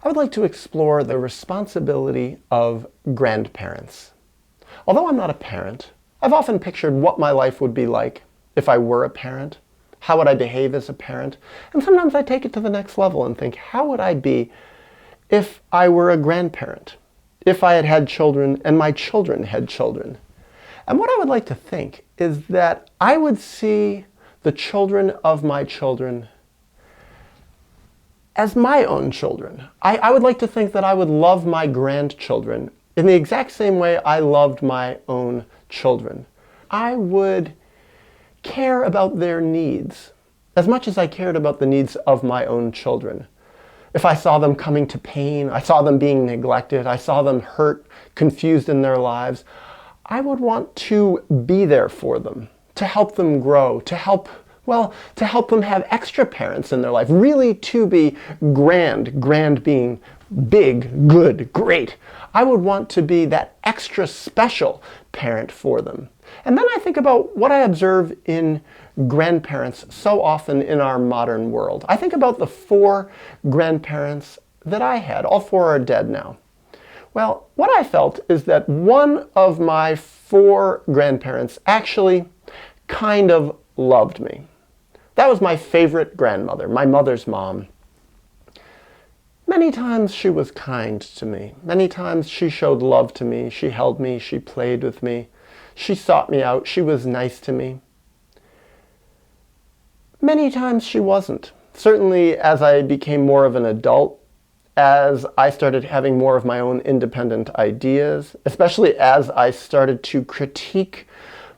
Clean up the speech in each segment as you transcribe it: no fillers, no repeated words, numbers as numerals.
I would like to explore the responsibility of grandparents. Although I'm not a parent, I've often pictured what my life would be like if I were a parent. How would I behave as a parent? And sometimes I take it to the next level and think, how would I be if I were a grandparent? If I had had children and my children had children? And what I would like to think is that I would see the children of my children as my own children. I would like to think that I would love my grandchildren in the exact same way I loved my own children. I would care about their needs as much as I cared about the needs of my own children. If I saw them coming to pain, I saw them being neglected, I saw them hurt, confused in their lives, I would want to be there for them, to help them grow, to help them have extra parents in their life, really to be grand being big, good, great. I would want to be that extra special parent for them. And then I think about what I observe in grandparents so often in our modern world. I think about the 4 grandparents that I had. All 4 are dead now. Well, what I felt is that one of my 4 grandparents actually kind of loved me. That was my favorite grandmother, my mother's mom. Many times she was kind to me. Many times she showed love to me. She held me. She played with me. She sought me out. She was nice to me. Many times she wasn't. Certainly as I became more of an adult, as I started having more of my own independent ideas, especially as I started to critique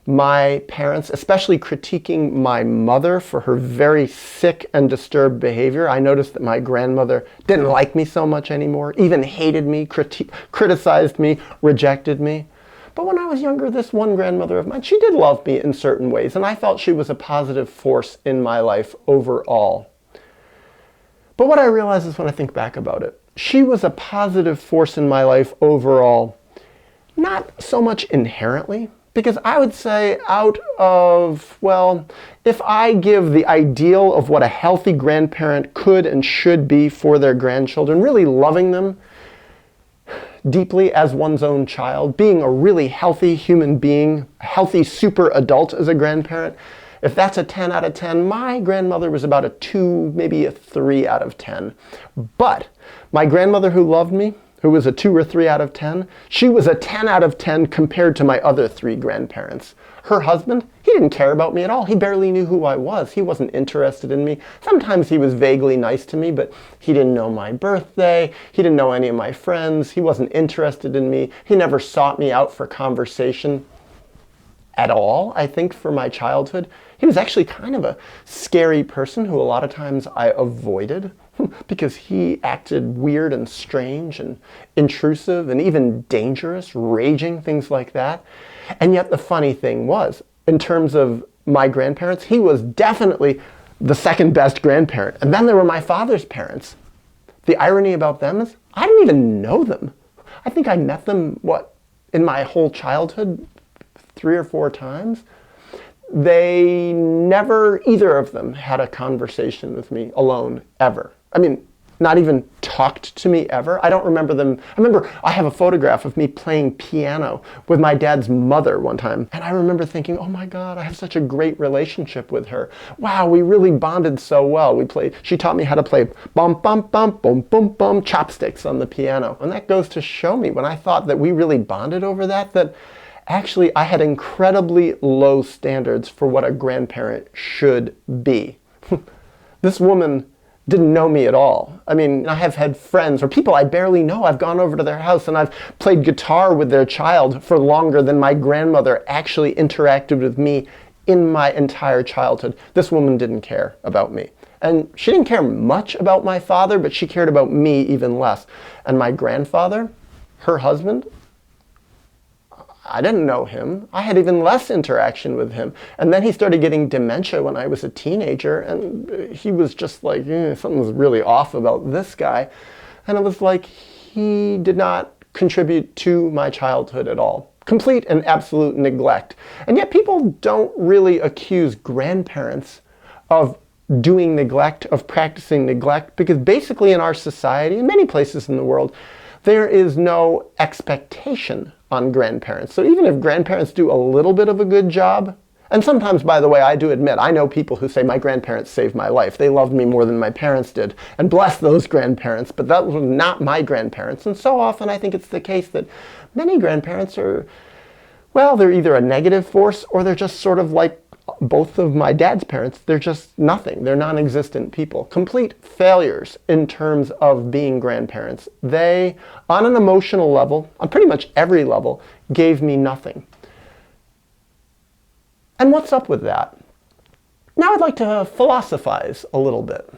my parents, especially critiquing my mother for her very sick and disturbed behavior. I noticed that my grandmother didn't like me so much anymore, even hated me, criticized me, rejected me. But when I was younger, this one grandmother of mine, she did love me in certain ways, and I felt she was a positive force in my life overall. But what I realize is when I think back about it, she was a positive force in my life overall, not so much inherently, because I would say if I give the ideal of what a healthy grandparent could and should be for their grandchildren, really loving them deeply as one's own child, being a really healthy human being, a healthy super adult as a grandparent, if that's a 10 out of 10, my grandmother was about a 2, maybe a 3 out of 10. But my grandmother who loved me, who was a 2 or 3 out of 10, she was a 10 out of 10 compared to my other 3 grandparents. Her husband, he didn't care about me at all. He barely knew who I was. He wasn't interested in me. Sometimes he was vaguely nice to me, but he didn't know my birthday. He didn't know any of my friends. He wasn't interested in me. He never sought me out for conversation at all, I think, for my childhood. He was actually kind of a scary person who a lot of times I avoided because he acted weird and strange and intrusive and even dangerous, raging, things like that. And yet the funny thing was, in terms of my grandparents, he was definitely the second best grandparent. And then there were my father's parents. The irony about them is I didn't even know them. I think I met them, in my whole childhood, 3 or 4 times. They never, either of them, had a conversation with me alone, ever. I mean, not even talked to me ever. I don't remember them. I remember I have a photograph of me playing piano with my dad's mother one time. And I remember thinking, oh my God, I have such a great relationship with her. Wow, we really bonded so well. She taught me how to play bum, bum, bum, boom, boom, boom, chopsticks on the piano. And that goes to show me when I thought that we really bonded over that actually I had incredibly low standards for what a grandparent should be. This woman didn't know me at all. I mean, I have had friends or people I barely know. I've gone over to their house and I've played guitar with their child for longer than my grandmother actually interacted with me in my entire childhood. This woman didn't care about me. And she didn't care much about my father, but she cared about me even less. And my grandfather, her husband, I didn't know him. I had even less interaction with him. And then he started getting dementia when I was a teenager, and he was just like, something's really off about this guy. And it was like he did not contribute to my childhood at all. Complete and absolute neglect. And yet people don't really accuse grandparents of doing neglect, of practicing neglect, because basically in our society, in many places in the world, there is no expectation on grandparents. So even if grandparents do a little bit of a good job, and sometimes, by the way, I do admit, I know people who say my grandparents saved my life. They loved me more than my parents did. And bless those grandparents, but that was not my grandparents. And so often I think it's the case that many grandparents are, well, they're either a negative force or they're just sort of like both of my dad's parents. They're just nothing. They're non-existent people. Complete failures in terms of being grandparents. They, on an emotional level, on pretty much every level, gave me nothing. And what's up with that? Now I'd like to philosophize a little bit.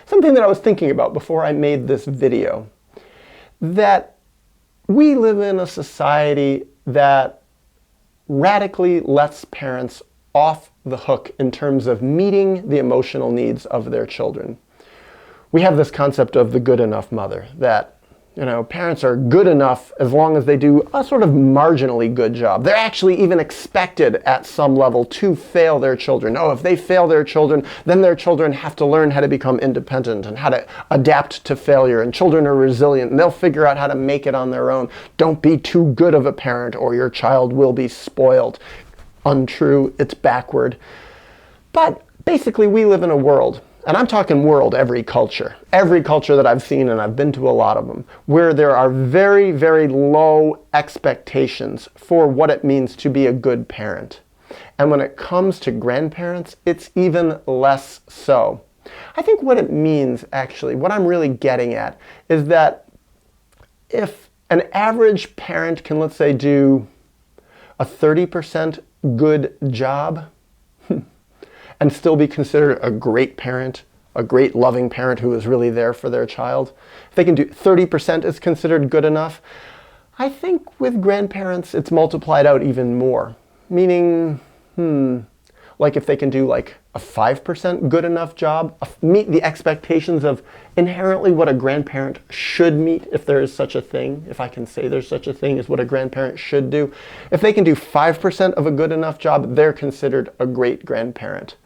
Something that I was thinking about before I made this video. That we live in a society that radically lets parents off the hook in terms of meeting the emotional needs of their children. We have this concept of the good enough mother, that parents are good enough as long as they do a sort of marginally good job. They're actually even expected at some level to fail their children. Oh, if they fail their children, then their children have to learn how to become independent and how to adapt to failure. And children are resilient and they'll figure out how to make it on their own. Don't be too good of a parent or your child will be spoiled. Untrue, it's backward. But basically we live in a world, and I'm talking world, every culture that I've seen, and I've been to a lot of them, where there are very, very low expectations for what it means to be a good parent. And when it comes to grandparents, it's even less so. I think what it means, actually, what I'm really getting at, is that if an average parent can, let's say, do a 30% good job, and still be considered a great parent, a great loving parent who is really there for their child. If they can do 30% is considered good enough, I think with grandparents it's multiplied out even more. Meaning, like if they can do like a 5% good enough job, meet the expectations of inherently what a grandparent should meet, if there is such a thing, if I can say there's such a thing as what a grandparent should do. If they can do 5% of a good enough job, they're considered a great grandparent.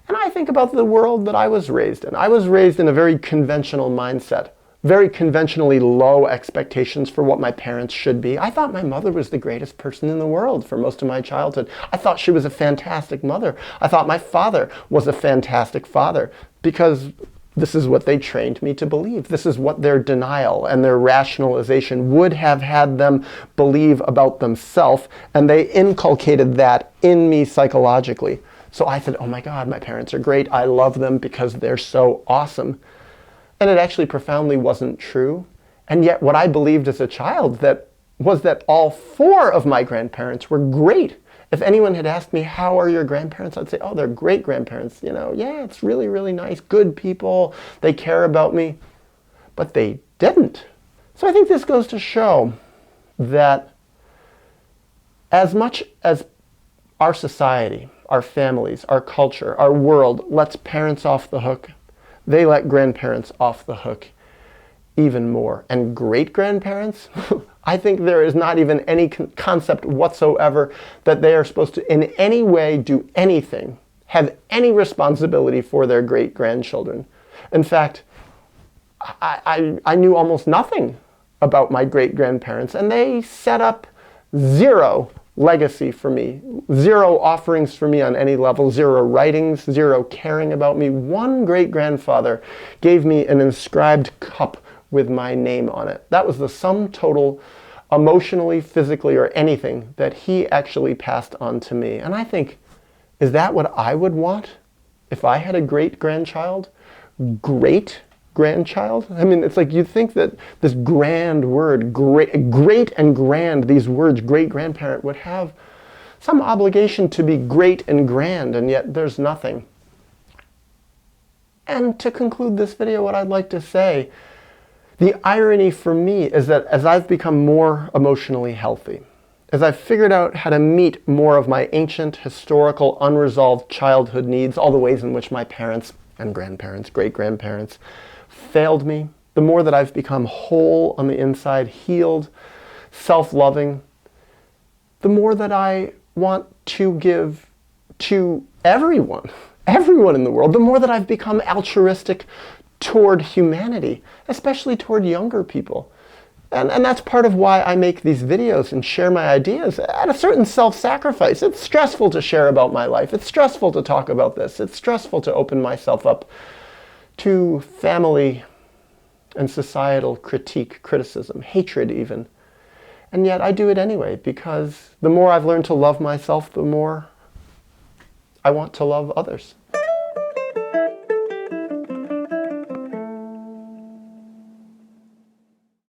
And I think about the world that I was raised in. I was raised in a very conventional mindset, very conventionally low expectations for what my parents should be. I thought my mother was the greatest person in the world for most of my childhood. I thought she was a fantastic mother. I thought my father was a fantastic father because this is what they trained me to believe. This is what their denial and their rationalization would have had them believe about themselves, and they inculcated that in me psychologically. So I said, oh my God, my parents are great. I love them because they're so awesome. And it actually profoundly wasn't true. And yet what I believed as a child was that all four of my grandparents were great. If anyone had asked me, how are your grandparents? I'd say, oh, they're great grandparents. Yeah, it's really, really nice. Good people. They care about me. But they didn't. So I think this goes to show that as much as our society, our families, our culture, our world lets parents off the hook, they let grandparents off the hook even more. And great-grandparents, I think there is not even any concept whatsoever that they are supposed to in any way do anything, have any responsibility for their great-grandchildren. In fact, I knew almost nothing about my great-grandparents, and they set up zero legacy for me, zero offerings for me on any level, zero writings, zero caring about me. One great-grandfather gave me an inscribed cup with my name on it. That was the sum total, emotionally, physically, or anything that he actually passed on to me. And I think, is that what I would want if I had a great-grandchild? Great-grandchild? I mean, it's like you'd think that this grand word, great and grand, these words, great-grandparent, would have some obligation to be great and grand, and yet there's nothing. And to conclude this video, what I'd like to say, the irony for me is that as I've become more emotionally healthy, as I've figured out how to meet more of my ancient, historical, unresolved childhood needs, all the ways in which my parents and grandparents, great-grandparents, failed me, the more that I've become whole on the inside, healed, self-loving, the more that I want to give to everyone everyone in the world, the more that I've become altruistic toward humanity, especially toward younger people. And that's part of why I make these videos and share my ideas at a certain self-sacrifice. It's stressful to share about my life. It's stressful to talk about this. It's stressful to open myself up to family and societal critique, criticism, hatred even. And yet I do it anyway, because the more I've learned to love myself, the more I want to love others.